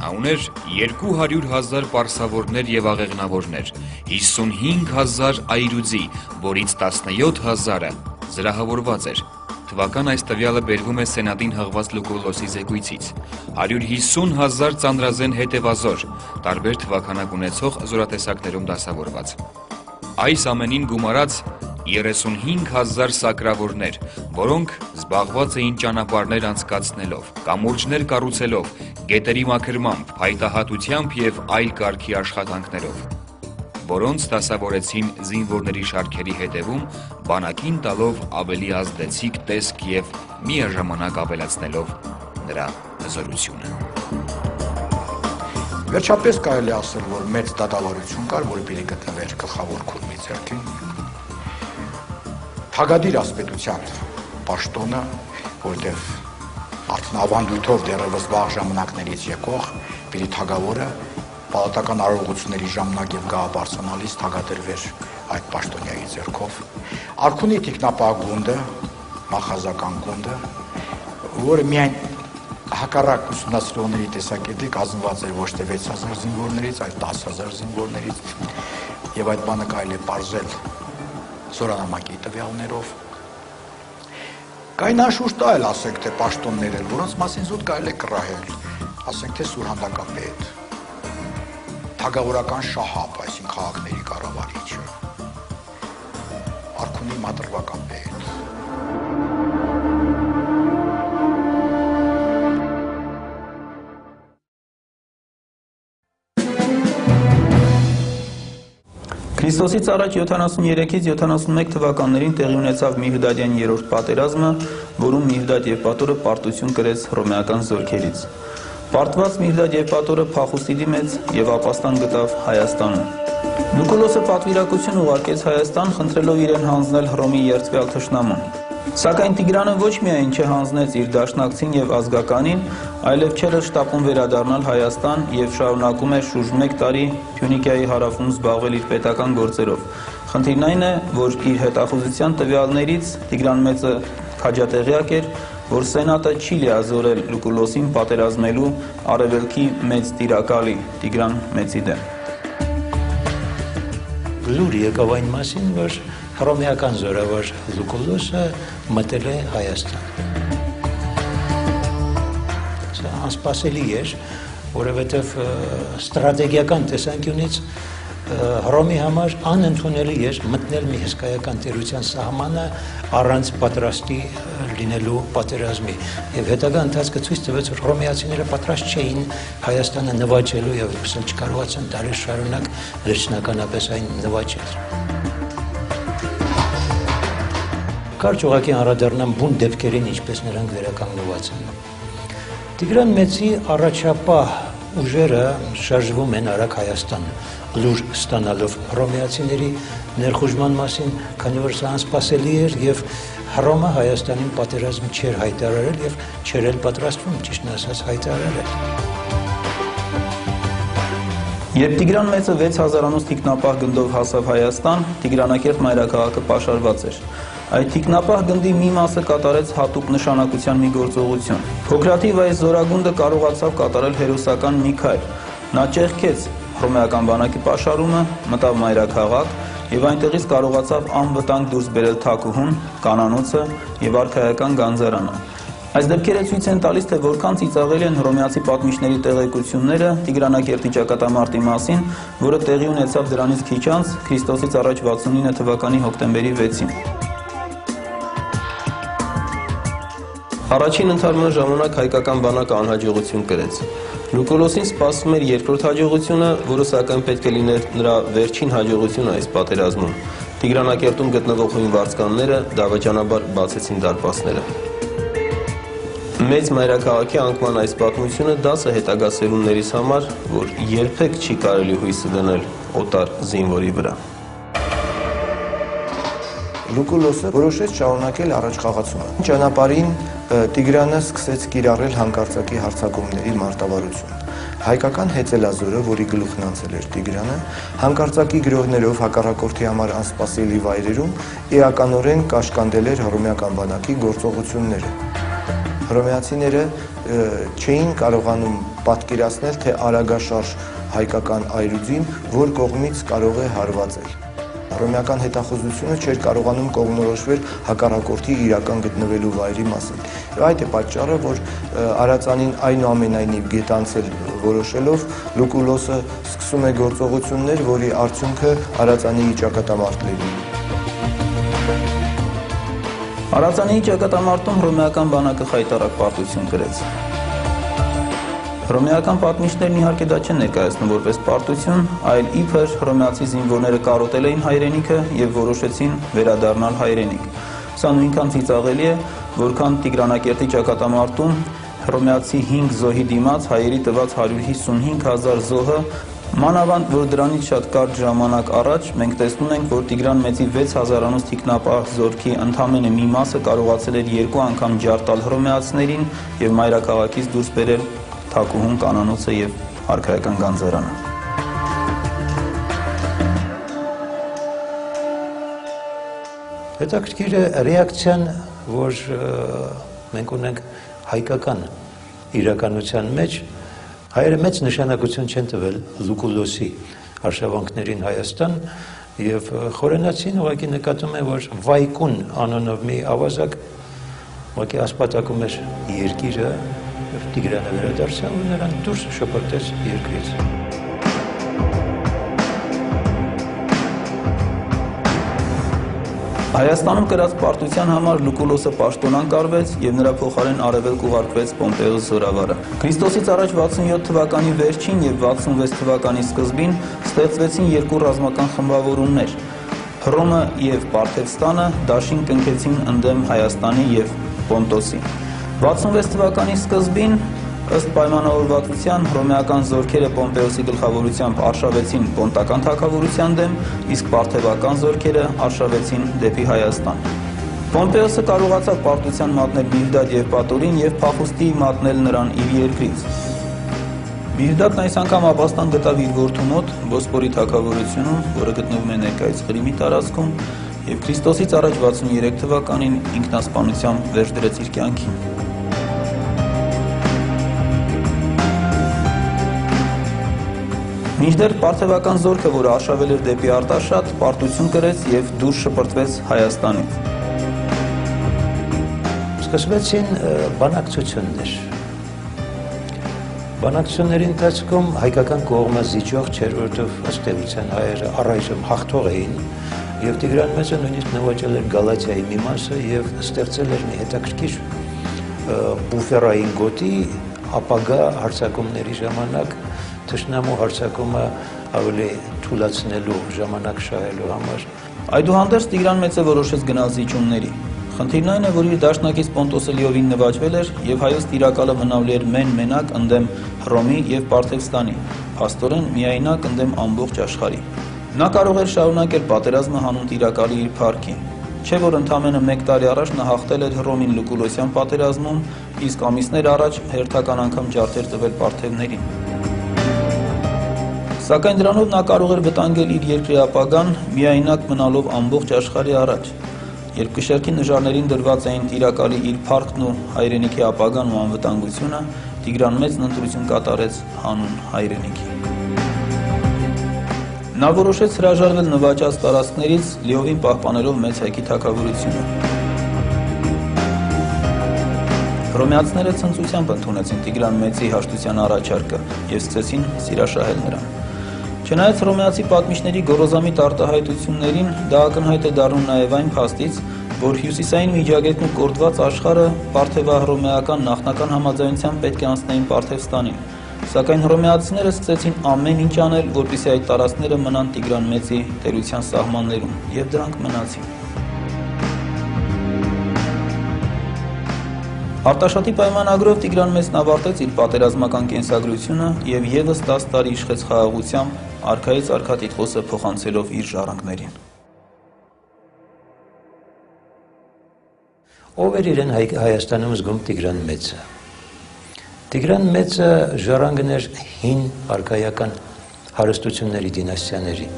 նա ուներ 200,000 պարսավորներ և աղեղնավորներ, 55,000 այրուձի, որից 17,000-ը զրահավորված էր։ Թվական այս տվյալը բերվում է սենատին հղված Լուկուլոսի զեկույցից։ 150,000 ծանրազեն հետևազոր, տարբեր թվականակ ունեցող զորատեսակներում դասավորված։ Այս ամենին գումարած 35,000 սակրավորներ, որոնք զբաղված էին ճանապարհներ անցկացնելով, կամուրջներ կառուցելով, գետերի մաքրմամբ, փայտահատությամբ և այլ կարգի աշխատանքներով, որոնց դասավորեցին զինվորների շարքերի հետևում, բանակին տալով ավելի ազդեցիկ տեսք և միաժամանակ ավելացնելով նրա հզորությունը։ Վերջապես կարելի ասել, որ մեծ դատավարություն կար, որը պիտի գտնվեր գլխավոր քուրմի ձեռքին։ Թագադիր ասպետության պաշտոնը, որտեղ արդեն ավանդույթով դեռևս վաղ ժամանակներից եկող պիտի թագավորը պալատական արարողությունների ժամանակ եւ գահաբարձանալիս թագադրվեր այդ պաշտոնյայի ձեռքով։ Արքունի տիկնապահ գունդը, մախազական գունդը, որը միայն հակառակ ուսումնասիրողների տեսակետի կազմված էր ոչ թե 6,000 զինվորներից, այլ 10,000 զինվորներից, եւ այդ բանը կարելի է պարզել զորանամակի տվյալներով։ Կային անշուշտ այլ, ասենք թե պաշտոններ են, որոնց մասին զուտ կարելի է կռահել, ասենք թե սուրհանդակապետ, թագավորական շահապ, այսինքն քաղաքների կառավարիչը, արքունի մատրվական պետ։ Քրիստոսից առաջ 73-ից 71 թվականներին տեղի ունեցավ Միհդադյան երրորդ պատերազմը, որում Միհդադ Եվպատորը պարտություն կրեց հռոմեական զորքերից։ Պարտված Միհդադ Եվպատորը փախուստի դիմեց և ապաստան գտավ Հայաստանում։ Լուկուլոսը պատվիրակություն ուղարկեց Հայաստան, խնդրելով իրեն հանձնել Հռոմի երդվյալ թշնամուն։ Սակայն Տիգրանը ոչ միայն չհանձնեց իր դաշնակցին և ազգականին, այլև չէր շտապում վերադառնալ Հայաստան և շարունակում էր շուրջ 1 տարի Փյունիկիայի հարավում զբաղվել իր պետական գործերով։ Խնդիրն այն է, որ իր հետախուզության տվյալներից Տիգրան Մեծը քաջատեղյակ էր, որ Սենատը չի լիազորել Լուկուլոսին պատերազմելու Արևելքի մեծ տիրակալի Տիգրան Մեծի դեմ։ Լուր եկավ այն մասին, որ հռոմեական զորավար Լուկուլոսը մտել է Հայաստան։ Սա անսպասելի էր, որովհետև ստրատեգիական տեսանկյունից Հռոմի համար անընդունելի էր մտնել մի հսկայական տերության սահմանը առանց պատրաստի լինելու պատերազմի։ Եվ հետագա ընթացքը ցույց տվեց, որ հռոմեացիները պատրաստ չէին Հայաստանը նվաճելու եւ այլն չկարողացան դարեր շարունակ վերջնականապես այն նվաճել։ Կարճ ուղղակի անդրադառնամ բուն դեպքերին, ինչպես նրանք վերականգնված են։ Տիգրան Մեծի առաջապահ ուժերը շարժվում են արագ Հայաստան, լուր ստանալով հռոմեացիների ներխուժման մասին, քանի որ սա անսպասելի էր եւ Հռոմը Հայաստանին պատերազմ չէր հայտարարել եւ չէր էլ պատրաստվում, ճիշտն ասած, հայտարարել։ Երբ Տիգրան Մեծը 6000-անոց թիկնապահ գնդով հասավ Հայաստան, Տիգրանակերտ մայրաքաղաքը պաշարված էր։ Այդ թիկնապահ գնդի մի մասը կատարեց հատուկ նշանակության մի գործողություն։ Փոքրաթիվ այս զորագունդը կարողացավ կատարել հերոսական մի քայլ։ Նա ճեղքեց հռոմեական բանակի պաշարումը, մտավ մայրաքաղաք եւ այնտեղից կարողացավ անվտանգ դուրս բերել թագուհուն, կանանոցը եւ արքայական գանձարանը։ Այս դեպքերը ցույց են տալիս, թե որքան ծիծաղելի են հռոմեացի պատմիչների տեղեկությունները Տիգրանակերտի ճակատամարտի մասին, որը տեղի ունեցավ դրանից քիչ անց Քրիստոսից առաջ 69 թվականի հոկտեմբերի 6-ին։ Առաջին ընդհարման ժամանակ հայկական բանակը անհաջողություն կրեց։ Լուկուլոսին սպասում էր երկրորդ հաջողությունը, որը սակայն պետք է լիներ նրա վերջին հաջողությունը այս պատերազմում։ Տիգրանակերտում գտնվող հույն վարձկանները դավաճանաբար բացեցին դարպասները։ Մեծ մայրաքաղաքի անկման այս պատմությունը դաս է հետագա սերունդներից համար, որ երբեք չի կարելի հույսը դնել օտար զինվորի վրա։ Լուկուլոսը որոշեց շարունակել առաջխաղացումը։ Ճանապարհին Տիգրանը սկսեց կիրառել հանկարծակի հարձակումների մարտավարություն։ Հայկական հեծելազորը, որի գլուխն անցել էր Տիգրանը, հանկարծակի գրոհներով հակառակորդի համար անսպասելի վայրերում էականորեն կաշկանդել էր հռոմեական բանակի գործողությունները։ Հռոմեացիները չէին կարողանում պատկերացնել, թե արագաշարժ հայկական այրուձին որ կողմից կարող է հարվածել։ Հռոմեական հետախուզությունը չէր կարողանում կողմնորոշվել հակառակորդի իրական գտնվելու վայրի մասին։ Այդ է պատճառը, որ Արածանին այնուամենայնիվ գետանցել որոշելով Լուկուլոսը սկսում է գործողություններ, որի արդյունքը Արածանի ճակատամարտն է։ Արածանի ճակատամարտում հռոմեական բանակը խայտառակ պարտություն կրեց։ Հռոմեական պատմիչներն իհարկե դա չեն ներկայացնում որպես պարտություն, այլ իբր հռոմեացի զինվորները կարոտել էին հայրենիքը եւ որոշեցին վերադառնալ հայրենիք։ Սա նույնքան ծիծաղելի է, որքան Տիգրանակերտի ճակատամարտում հռոմեացի 5 զոհի դիմաց հայերի տված 155,000 զոհը, մանավանդ որ դրանից շատ կարճ ժամանակ առաջ մենք տեսնում ենք, որ Տիգրան Մեծի 6000-անոց թիկնապահ զորքի ընդամենը մի մասը կարողացել էր 2 անգամ ջարդալ հռոմեացիներին եւ մայրաքաղաքից դուրս բերել Թակուհուն կանանոցը եւ արքայական գանձարանը։ Հետաքրքիր է ռեակցիան, որ մենք ունենք հայկական իրականության մեջ, հայերը մեծ նշանակություն չեն տվել Լուկուլոսի արշավանքներին Հայաստան եւ խորենացին ուղղակի նկատում է, որ Վայկուն անունով մի ավազակ ուղղակի ասպատակում էր երկիրը Տիգրանը վերադարձավ ու նրան դուրս շպրտեց երկրից։ Հայաստանում կրած պարտության համար Լուկուլոսը պաշտոնան կարվեց եւ նրա փոխարեն արևելք ուղարկվեց Պոմպեոս զորավարը։ Քրիստոսից առաջ 67 թվականի վերջին եւ 66 թվականի սկզբին ստեղծվեցին երկու ռազմական խմբավորումներ։ Հռոմը եւ Պարթևստանը դաշին կնքեցին ընդդեմ Հայաստանի եւ Պոնտոսի։ 66 թվականի սկզբին ըստ պայմանավորվածության հռոմեական զորքերը Պոմպեոսի գլխավորությամբ արշավեցին Պոնտական թագավորության դեմ, իսկ պարթևական զորքերը արշավեցին դեպի Հայաստան։ Պոմպեոսը կարողացավ պարտության մատնել Բիլդադ եւ Պատորին եւ փախուստի մատնել նրան իր երկրից։ Բիլդադն այս անգամ ապաստան գտավ իր որդու մոտ Բոսպորի թագավորությունում, որը գտնվում է ներկայիս Ղրիմի տարածքում, եւ Քրիստոսից առաջ 63 թվականին ինքնասպանությամբ վերջ դրեց իր կյանքին։ Մինչդեռ պարթևական զորքը, որը արշավել էր դեպի Արտաշատ, պարտություն կրեց եւ դուրս շպրտվեց Հայաստանից։ Սկսվեցին բանակցություններ։ Բանակցությունների ընթացքում հայկական կողմը զիջող չէր, որովհետև ըստ էության հայերը առայժմ հաղթող էին, եւ Տիգրան Մեծը նույնիսկ նվաճել էր Գալաթիայի մի մասը եւ ստեղծել էր մի հետաքրքիր բուֆերային գոտի ապագա հարձակումների ժամանակ թշնամու հարձակումը ավելի թուլացնելու ժամանակ շահելու համար։ Այդուհանդերձ Տիգրան Մեծը որոշեց գնալ զիջումների։ Խնդիրն այն է, որ իր դաշնակից Պոնտոսը լիովին նվաճվել էր եւ հայոց տիրակալը մնալ էր մենակ ընդդեմ Հռոմի եւ Պարթևստանի, փաստորեն միայնակ ընդդեմ ամբողջ աշխարհի։ Նա կարող էր շարունակել պատերազմը հանուն տիրակալի իր փառքի։ Չէ որ ընդամենը 1 տարի առաջ նա հաղթել էր Հռոմին Լուկուլոսյան պատերազմում, իսկ ամիսներ առաջ հերթական անգամ ջարդեր տվել պարթևներին։ Սակայն դրանով նա կարող էր վտանգել իր երկրի ապագան միայնակ մնալով ամբողջ աշխարհի առաջ։ Երբ կշեռքի նժարներին դրված էին տիրակալի իր փառքն ու հայրենիքի ապագան ու անվտանգությունը, Տիգրան Մեծն ընտրություն կատարեց հանուն հայրենիքի։ Նա որոշեց հրաժարվել նվաճած տարածքներից, լիովին պահպանելով մեծ հայքի թագավորությունը։ Հռոմեացիները ցնծությամբ ընդունեցին Տիգրան Մեծի հաշտության առաջարկը եւ սկսեցին սիրաշահել նրան։ Չնայած հռոմեացի պատմիչների գոռոզամիտ արտահայտություններին, դա ակնհայտ է դառնում նաև այն փաստից, որ հյուսիսային Միջագետն ու կորդված աշխարհը պարթևահռոմեական նախնական համաձայնությամբ պետք է անցնեին Պարթևստանին, սակայն հռոմեացիները սկսեցին ամեն ինչ անել, որպեսզի այդ տարածքները մնան Տիգրան Մեծի տերության սահմաններում, եւ դրանք մնացին։ Արտաշատի պայմանագրով Տիգրան Մեծն ավարտեց իր պատերազմական կենսագրությունը եւ եւս 10 տարի իշխեց խաղաղությամբ, արքայից արքա տիտղոսը փոխանցելով իր ժառանգներին։ Ով էր իրեն Հայաստանում զգում Տիգրան Մեծը։ Տիգրան Մեծը ժառանգն էր հին արքայական հարստությունների դինաստիաների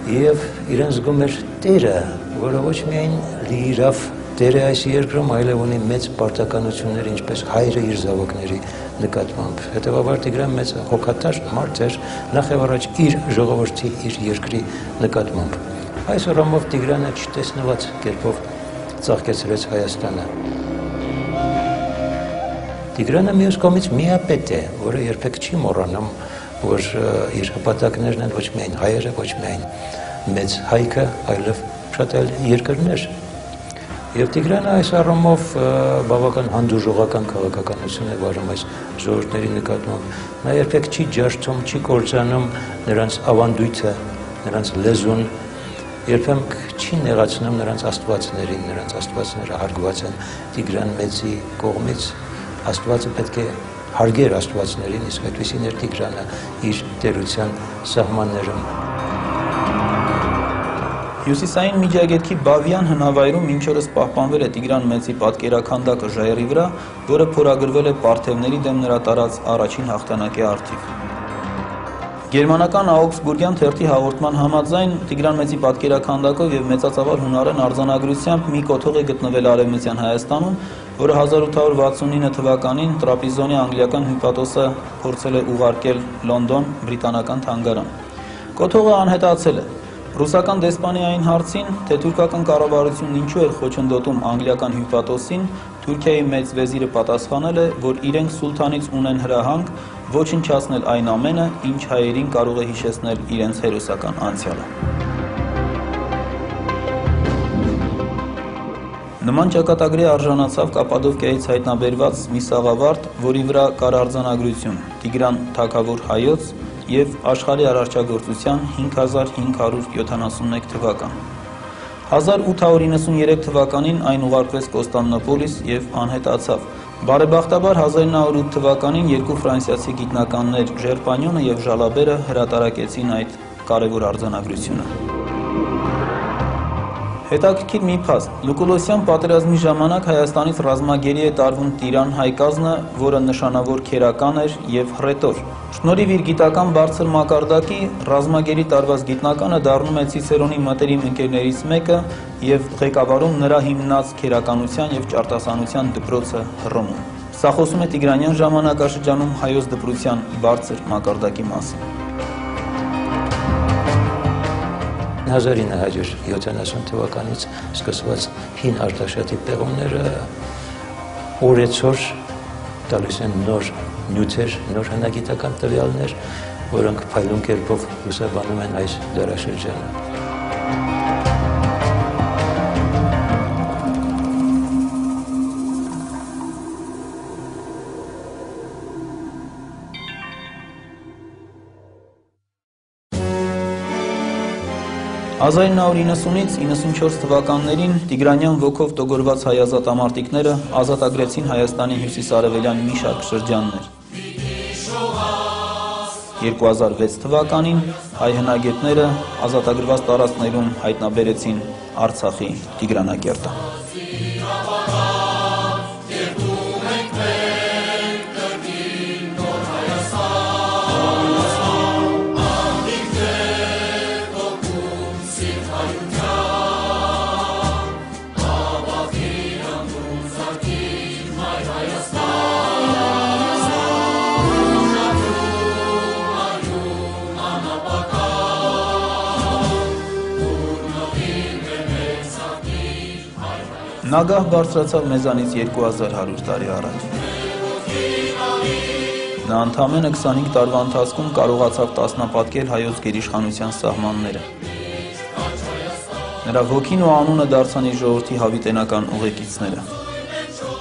եւ իրեն զգում էր տերը, որը ոչ միայն լիիրավ տեր է այս երկրում, այլև ունի մեծ պարտականություններ, ինչպես հայրը իր զավակների նկատմամբ։ Հետևաբար Տիգրան Մեծը հոգատար մարդ էր նախ եւ առաջ իր ժողովրդի, իր երկրի նկատմամբ։ Այս առումով Տիգրանը չտեսնված կերպով ծաղկեցրեց Հայաստանը։ Տիգրանը մյուս կողմից միապետ է, որը երբեք չի մոռանում, որ իր հպատակներն են ոչ միայն հայերը, ոչ միայն մեծ հայքը, այլև շատ այլ երկրներ։ Եվ Տիգրանը այս առումով բավական հանդուրժողական քաղաքականություն է վարում այս ժողովուրդների նկատմամբ։ Նա երբեք չի ջարդում, չի կործանում նրանց ավանդույթը, նրանց լեզուն, երբեմն չի նեղացնում նրանց աստվածներին, նրանց աստվածները հարգված են Տիգրան Մեծի կողմից։ Աստվածը պետք է հարգեր աստվածներին, իսկ այդպիսին էր Տիգրանը իր տերության սահմաններում։ Հյուսիսային Միջագետքի Բավյան հնավայրում մինչ օրս պահպանվել է Տիգրան Մեծի պատկերաքանդակը ժայռի վրա, որը փորագրվել է պարթևների դեմ նրա տարած առաջին հաղթանակի առթիվ։ Գերմանական Աուգսբուրգյան թերթի հաղորդման համաձայն Տիգրան Մեծի պատկերաքանդակով եւ մեծածավալ հունարեն արձանագրությամբ մի կոթող է գտնվել Արևմտյան Հայաստանում, որը 1869 թվականին Տրապիզոնի անգլիական հյուպատոսը փորձել է ուղարկել Լոնդոն բրիտանական թանգարան։ Կոթողը անհետացել է։ Ռուսական դեսպանիային հարցին, թե թուրքական կառավարությունն ինչու էր խոչընդոտում անգլիական հյուպատոսին, Թուրքիայի մեծ վեզիրը պատասխանել է, որ իրենք սուլթանից ունեն հրահանգ ոչնչացնել այն ամենը, ինչ հայերին կարող է հիշեցնել իրենց հերոսական անցյալը։ Նման ճակատագրի արժանացավ Կապադովկիայից հայտնաբերված մի սաղավարտ, որի վրա կար արձանագրություն Տիգրան թագավոր հայոց և աշխարհի արարչագործության 5571 թվական։ 1893 թվականին այն ուղարկվեց Կոստանդնուպոլիս և անհետացավ։ Բարեբախտաբար 1908 թվականին երկու ֆրանսիացի գիտնականներ Ժերպանյոնը և Ժալաբերը հրատարակեցին այդ կարևոր արձանագրությունը։ Հետաքրքիր մի փաստ. Լուկուլոսյան պատերազմի ժամանակ Հայաստանից ռազմագերի է տարվում Տիրան հայ կազնը, որը նշանավոր քերական էր և հռետոր։ Շնորհիվ իր գիտական բարձր մակարդակի ռազմագերի տարված գիտնականը դառնում է Ցիցերոնի մտերիմ ընկերներից մեկը և ղեկավարում նրա հիմնած քերականության և ճարտասանության դպրոցը Հռոմում։ Սա խոսում է Տիգրանյան ժամանակաշրջանում հայոց դպրության բարձր մակարդակի մասին։ 1970 թվականից սկսված հին Արտաշատի պեղումները օրեցօր տալիս են նոր նյութեր, նոր հնագիտական տվյալներ, որոնք փայլուն կերպով լուսաբանում են այս դարաշրջանը։ «1990-ից 94 թվականներին Տիգրանյան ոգով տոգորված հայ ազատամարտիկները ազատագրեցին Հայաստանի հյուսիսարևելյան մի շարք շրջաններ։ 2006 թվականին հայ հնագետները ազատագրված տարածքներում հայտնաբերեցին Արցախի Տիգրանակերտը։ Նա գահ բարձրացավ մեզանից 2100 տարի առաջ։ Նա ընդամենը 25 տարվա ընթացքում կարողացավ տասնապատկել հայոց գերիշխանության սահմանները։ Նրա ոգին ու անունը դարձան իր ժողովրդի հավիտենական ուղեկիցները։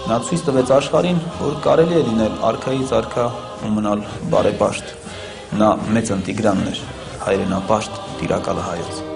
Նա ցույց տվեց աշխարհին, որ կարելի է լինել արքայից արքա ու մնալ բարեպաշտ։ Նա մեծ ընտիգրանն էր, հայրենապաշտ տիրակալը հայոց։